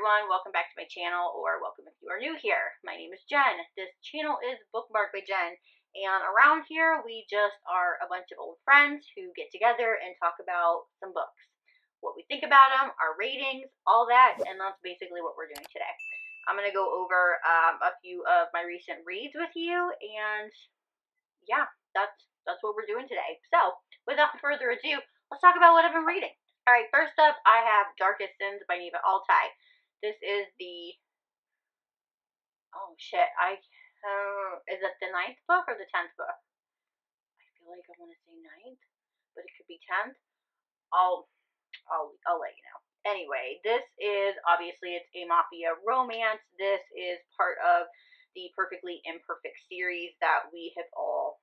everyone, welcome back to my channel, or welcome if you are new here. My name is Jen. This channel is Bookmark by Jen, and around here we just are a bunch of old friends who get together and talk about some books. What we think about them, our ratings, all that, and that's basically what we're doing today. I'm going to go over a few of my recent reads with you, and yeah, that's what we're doing today. So, without further ado, let's talk about what I've been reading. Alright, first up, I have Darkest Sins by Neva Altai. This is the, is it the 9th book or the 10th book? I feel like I want to say 9th, but it could be 10th. I'll let you know. Anyway, this is, obviously, it's a mafia romance. This is part of the Perfectly Imperfect series that we have all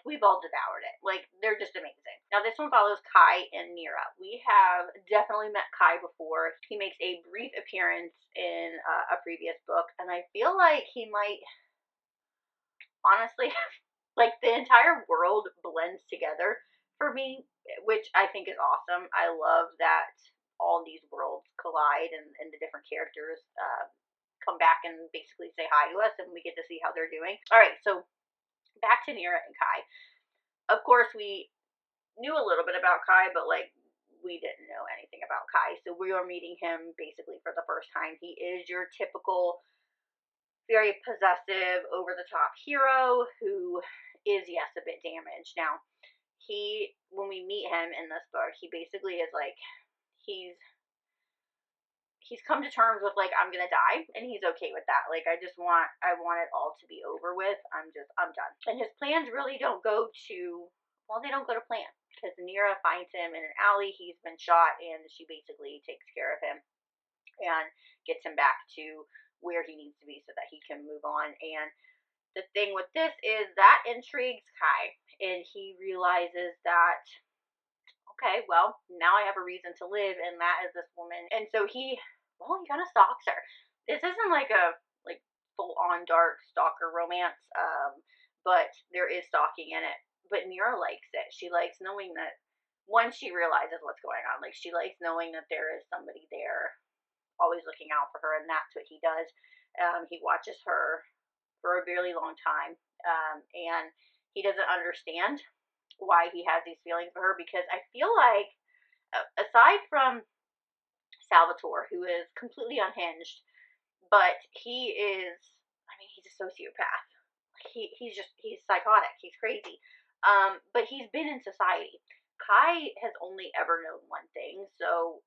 we've all devoured it. They're just amazing. Now, this one follows Kai and Nira. We have definitely met Kai before. He makes a brief appearance in a previous book, and I feel like he might, honestly, the entire world blends together for me, which I think is awesome. I love that all these worlds collide and the different characters come back and basically say hi to us, and we get to see how they're doing. Alright, so back to Nira and Kai. Of course, we knew a little bit about Kai, but we didn't know anything about Kai. So we are meeting him basically for the first time. He is your typical, very possessive, over-the-top hero who is, yes, a bit damaged. Now, when we meet him in this book, he basically is he's come to terms with I'm gonna die, and he's okay with that. I want it all to be over with. I'm done. And his plans really don't go to, they don't go to plan, because Nira finds him in an alley. He's been shot, and she basically takes care of him and gets him back to where he needs to be so that he can move on. And the thing with this is that intrigues Kai, and he realizes that, okay, well, now I have a reason to live, and that is this woman. And so he kind of stalks her. This isn't a full-on dark stalker romance, but there is stalking in it. But Nira likes it. She likes knowing that, once she realizes what's going on, she likes knowing that there is somebody there always looking out for her, and that's what he does. He watches her for a really long time, and he doesn't understand why he has these feelings for her, because I feel like, aside from Salvatore, who is completely unhinged, but he's a sociopath. He's psychotic. He's crazy. But he's been in society. Kai has only ever known one thing, so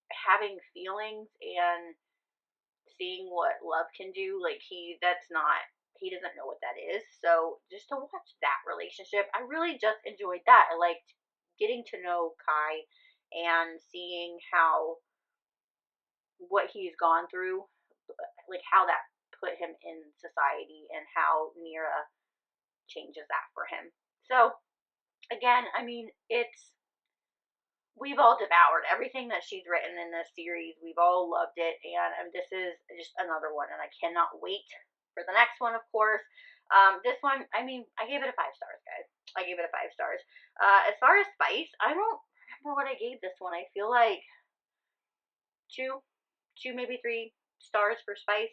having feelings and seeing what love can do, he doesn't know what that is. So just to watch that relationship, I really just enjoyed that. I liked getting to know Kai and seeing what he's gone through, how that put him in society, and how Nira changes that for him. So, again, we've all devoured everything that she's written in this series. We've all loved it, and this is just another one, and I cannot wait for the next one, of course. This one, I gave it a 5 stars, guys. I gave it a 5 stars. As far as spice, I don't remember what I gave this one. I feel like 2, maybe 3 stars for spice.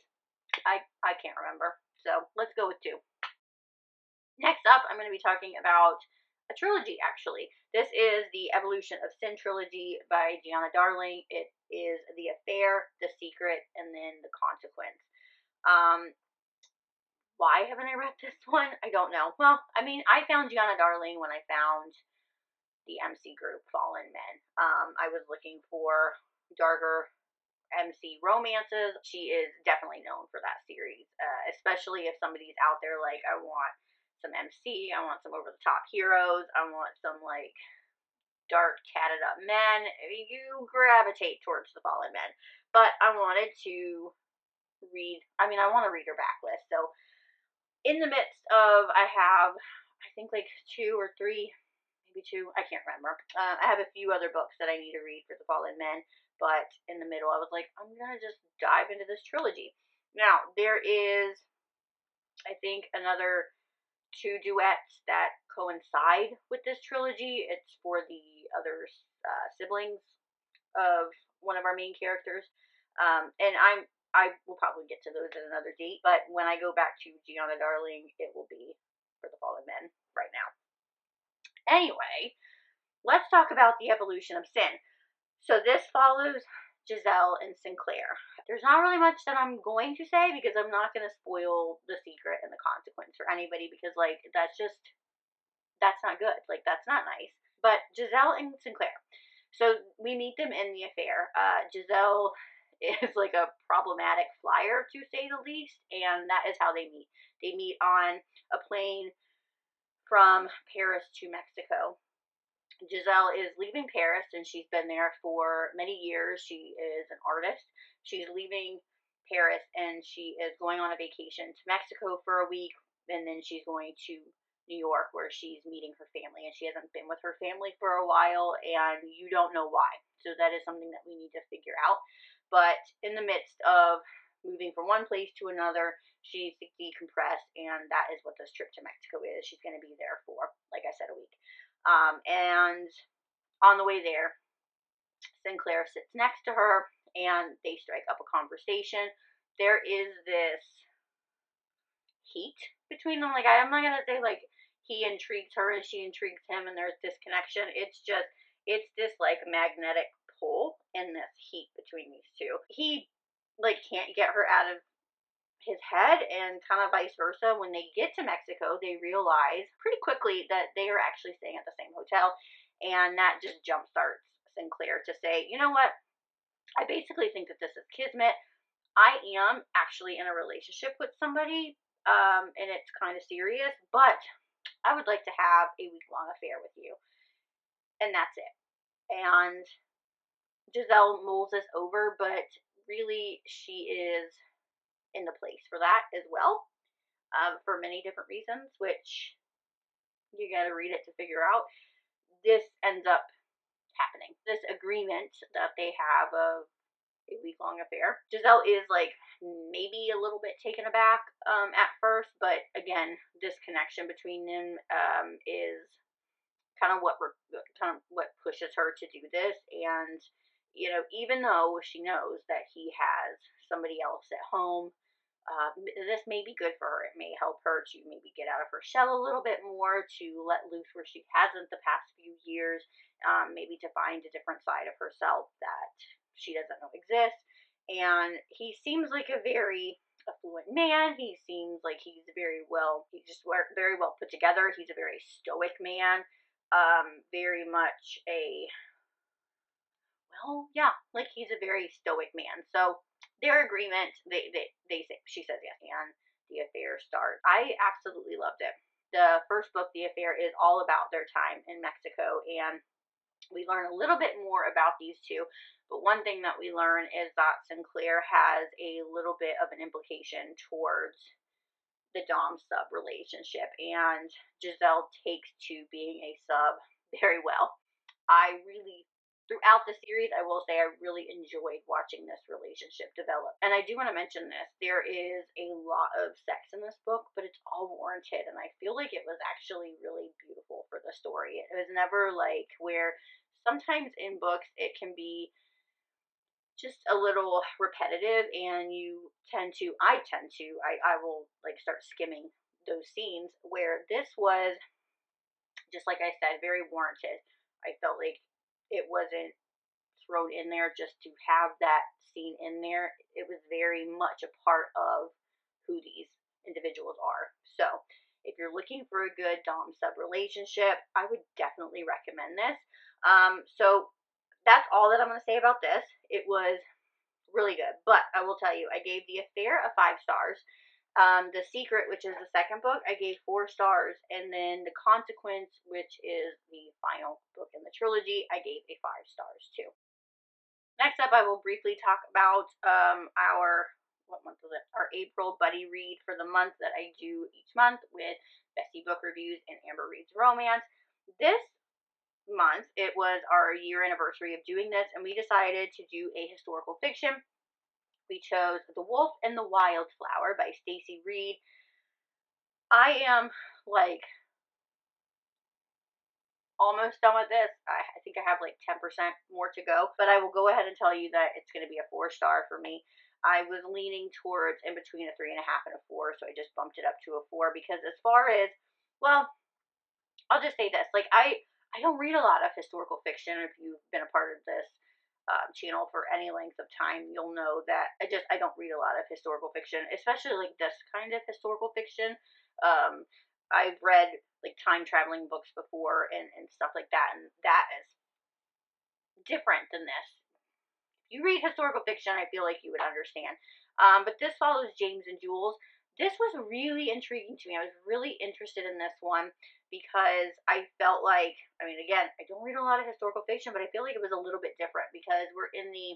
I can't remember. So let's go with 2. Next up, I'm going to be talking about a trilogy, actually. This is the Evolution of Sin trilogy by Gianna Darling. It is The Affair, The Secret, and then The Consequence. Why haven't I read this one? I don't know. Well, I found Gianna Darling when I found the MC group Fallen Men. I was looking for darker MC romances. She is definitely known for that series, especially if somebody's out there I want some MC, I want some over-the-top heroes, I want some dark tatted up men. You gravitate towards the Fallen Men. But I wanted to read, I want to read her backlist. So in the midst of, I have, I think 2 or 3, maybe 2, I can't remember. I have a few other books that I need to read for the Fallen Men, but in the middle I was I'm gonna just dive into this trilogy. Now, there is, I think, another 2 duets that coincide with this trilogy. It's for the other siblings of one of our main characters. And I will probably get to those at another date, but when I go back to Gianna Darling, it will be for the Fallen Men right now. Anyway, let's talk about the evolution of sin. So this follows Giselle and Sinclair. There's not really much that I'm going to say because I'm not going to spoil the secret and the consequence for anybody, because like that's not good. Like that's not nice. But Giselle and Sinclair. So we meet them in the affair. Giselle is like a problematic flyer, to say the least, and that is how they meet. They meet on a plane from Paris to Mexico. Giselle is leaving Paris, and she's been there for many years. She is an artist. She's leaving Paris, and she is going on a vacation to Mexico for a week, and then she's going to New York, where she's meeting her family, and she hasn't been with her family for a while, and you don't know why. So that is something that we need to figure out. But in the midst of moving from one place to another, she needs to decompress, and that is what this trip to Mexico is. She's going to be there for, like I said, a week. And on the way there, Sinclair sits next to her, and they strike up a conversation. There is this heat between them. Like, I'm not gonna say like he intrigues her and she intrigues him and there's this connection. It's this like magnetic pull and this heat between these two. He like can't get her out of his head, and kind of vice versa. When they get to Mexico, they realize pretty quickly that they are actually staying at the same hotel, and that just jumpstarts Sinclair to say, you know what, I basically think that this is kismet. I am actually in a relationship with somebody, and it's kind of serious, but I would like to have a week-long affair with you. And that's it. And Giselle mulls this over, but really she is in the place for that as well, for many different reasons, which you got to read it to figure out. This ends up happening. This agreement that they have of a week-long affair. Giselle is like maybe a little bit taken aback at first, but again, this connection between them is kind of what pushes her to do this. And you know, even though she knows that he has somebody else at home, this may be good for her. It may help her to maybe get out of her shell a little bit more, to let loose where she hasn't the past few years, maybe to find a different side of herself that she doesn't know exists. And he seems like a very affluent man. He seems like he's very well put together. He's a very stoic man, very much like he's a very stoic man. So their agreement, she says yes, and the affair starts. I absolutely loved it. The first book, The Affair, is all about their time in Mexico, and we learn a little bit more about these two. But one thing that we learn is that Sinclair has a little bit of an implication towards the Dom-sub relationship, and Giselle takes to being a sub very well. Throughout the series, I will say I really enjoyed watching this relationship develop. And I do want to mention this. There is a lot of sex in this book, but it's all warranted, and I feel like it was actually really beautiful for the story. It was never like where sometimes in books it can be just a little repetitive, and I will like start skimming those scenes, where this was, just like I said, very warranted. I felt like it wasn't thrown in there just to have that scene in there. It was very much a part of who these individuals are. So if you're looking for a good Dom-sub relationship, I would definitely recommend this. So that's all that I'm going to say about this. It was really good, but I will tell you, I gave The Affair a 5 stars. The Secret, which is the second book, I gave 4 stars, and then The Consequence, which is the final book in the trilogy, I gave a 5 stars too. Next up, I will briefly talk about our April buddy read for the month that I do each month with Bessie Book Reviews and Amber Reads Romance. This month, it was our year anniversary of doing this, and we decided to do a historical fiction. We chose The Wolf and the Wildflower by Stacy Reed. I am like almost done with this. I think I have like 10% more to go, but I will go ahead and tell you that it's going to be a 4-star for me. I was leaning towards in between a 3.5 and a 4, so I just bumped it up to a 4 because as far as, well, I'll just say this, like I don't read a lot of historical fiction. If you've been a part of this channel for any length of time, you'll know that I don't read a lot of historical fiction, especially like this kind of historical fiction. I've read like time traveling books before and stuff like that, and that is different than this. If you read historical fiction, I feel like you would understand. But this follows James and Jules. This was really intriguing to me. I was really interested in this one because I felt like, I mean, again, I don't read a lot of historical fiction, but I feel like it was a little bit different because we're in the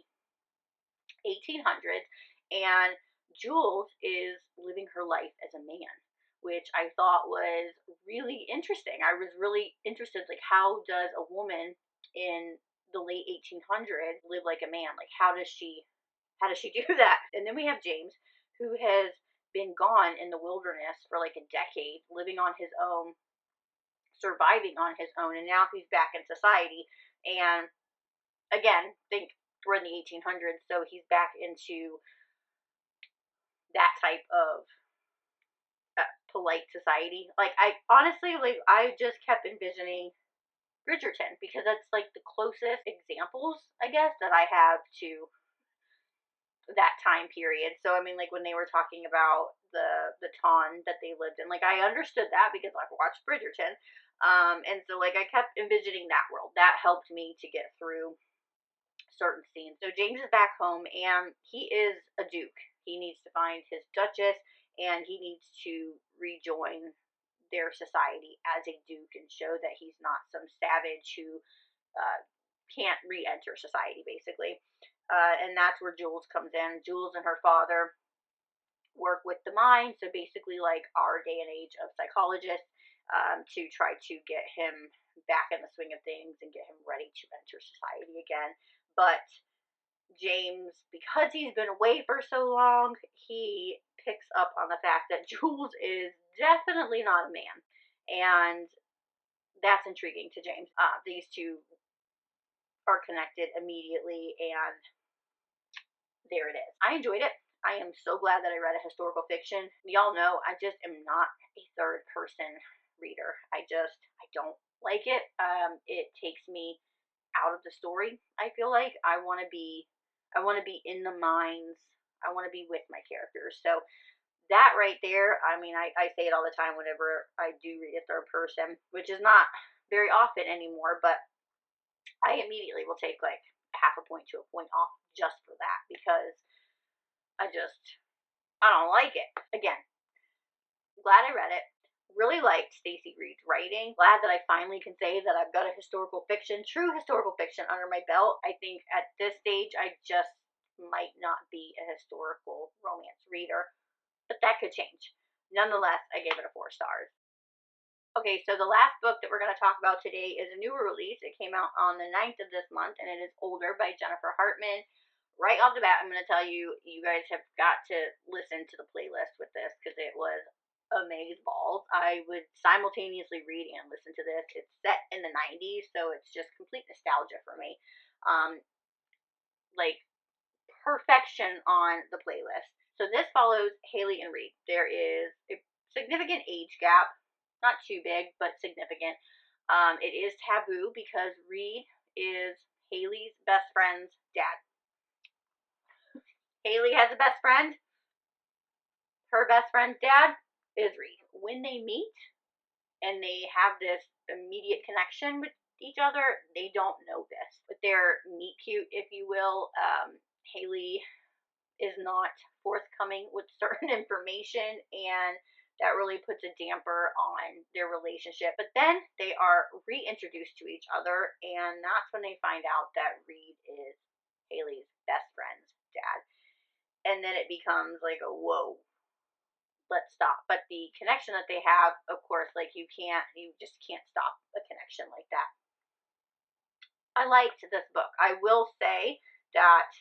1800s and Jules is living her life as a man, which I thought was really interesting. I was really interested, like, how does a woman in the late 1800s live like a man? Like, how does she do that? And then we have James, who has been gone in the wilderness for like a decade, living on his own, surviving on his own, and now he's back in society. And again, think we're in the 1800s, so he's back into that type of polite society. Like, I honestly, like, I just kept envisioning Bridgerton because that's like the closest examples, I guess, that I have to that time period. So I mean, like when they were talking about the town that they lived in, like I understood that because I've watched Bridgerton. And so like I kept envisioning that world. That helped me to get through certain scenes. So James is back home and he is a duke. He needs to find his duchess and he needs to rejoin their society as a duke and show that he's not some savage who can't re-enter society, basically. And that's where Jules comes in. Jules and her father work with the mind, so basically like our day and age of psychologists, to try to get him back in the swing of things and get him ready to enter society again. But James, because he's been away for so long, he picks up on the fact that Jules is definitely not a man. And that's intriguing to James. These two are connected immediately, and there it is. I enjoyed it. I am so glad that I read a historical fiction. Y'all know I just am not a third person reader. I don't like it. It takes me out of the story. I feel like I want to be in the minds. I want to be with my characters. So that right there, I mean, I say it all the time whenever I do read a third person, which is not very often anymore, but I immediately will take like a half a point to a point off just for that because I don't like it. Again, glad I read it. Really liked Stacey Reed's writing. Glad that I finally can say that I've got a true historical fiction under my belt. I think at this stage I just might not be a historical romance reader, but that could change. Nonetheless, I gave it a 4 stars. Okay, so the last book that we're going to talk about today is a newer release. It came out on the 9th of this month, and it is Older by Jennifer Hartman. Right off the bat, I'm going to tell you, you guys have got to listen to the playlist with this because it was amazeballs. I would simultaneously read and listen to this. It's set in the 90s, so it's just complete nostalgia for me. Like, perfection on the playlist. So this follows Haley and Reed. There is a significant age gap. Not too big, but significant. It is taboo because Reed is Haley's best friend's dad. Haley has a best friend. Her best friend's dad is Reed. When they meet and they have this immediate connection with each other, they don't know this. But they're meet cute, if you will. Haley is not forthcoming with certain information, and that really puts a damper on their relationship. But then they are reintroduced to each other, and that's when they find out that Reed is Haley's best friend's dad. And then it becomes like a whoa, let's stop. But the connection that they have, of course, like you just can't stop a connection like that. I liked this book. I will say that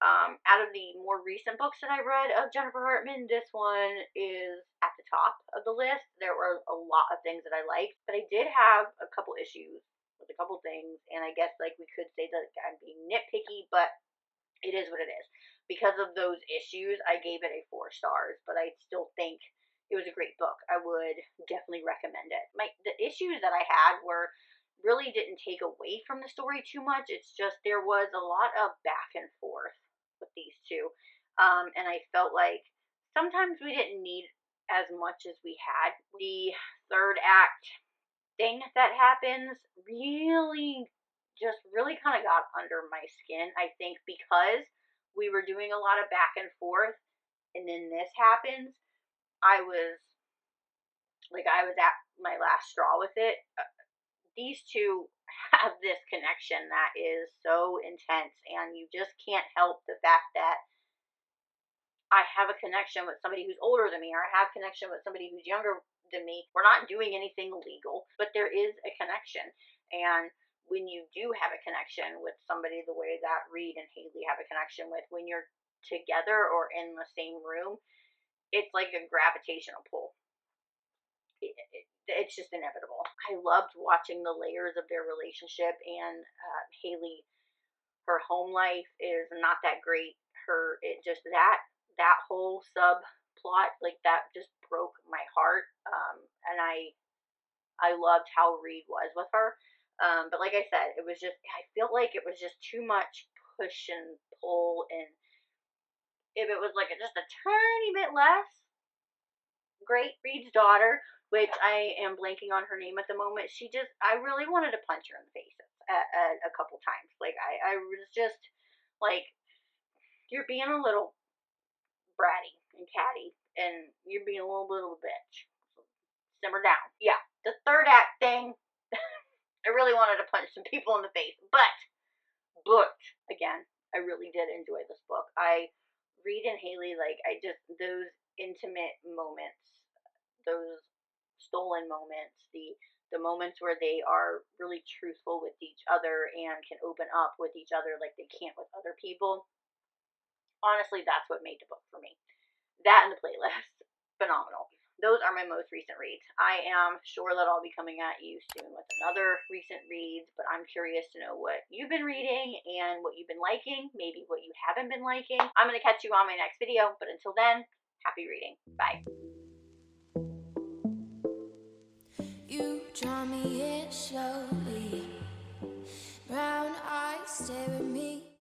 out of the more recent books that I read of Jennifer Hartman, this one is at the top of the list. There were a lot of things that I liked, but I did have a couple issues with a couple things, and I guess like we could say that I'm being nitpicky, but it is what it is. Because of those issues, I gave it a 4 stars, but I still think it was a great book. I would definitely recommend it. The issues that I had were really didn't take away from the story too much. It's just there was a lot of back and forth with these two. And I felt like sometimes we didn't need as much as we had. The third act thing that happens really kind of got under my skin. I think because we were doing a lot of back and forth and then this happens, I was at my last straw with it. These two have this connection that is so intense, and you just can't help the fact that I have a connection with somebody who's older than me, or I have a connection with somebody who's younger than me. We're not doing anything illegal, but there is a connection. And when you do have a connection with somebody the way that Reed and Haley have a connection with, when you're together or in the same room, it's like a gravitational pull. It's just inevitable. I loved watching the layers of their relationship, and Haley, her home life is not that great. That whole subplot, like that, just broke my heart. And I loved how Reed was with her. But like I said, I feel like it was just too much push and pull. And if it was like just a tiny bit less, great. Reed's daughter, which I am blanking on her name at the moment, I really wanted to punch her in the face a couple times. Like, I was just like, you're being a little bratty and catty, and you're being a little bit of a bitch. So simmer down. Yeah, the third act thing, I really wanted to punch some people in the face, but again, I really did enjoy this book. Reed and Haley, those intimate moments, those stolen moments, the moments where they are really truthful with each other and can open up with each other like they can't with other people. Honestly, that's what made the book for me. That and the playlist, phenomenal. Those are my most recent reads. I am sure that I'll be coming at you soon with another recent reads, but I'm curious to know what you've been reading and what you've been liking, maybe what you haven't been liking. I'm going to catch you on my next video, but until then, happy reading. Bye. You draw me in slowly, brown eyes stare at me.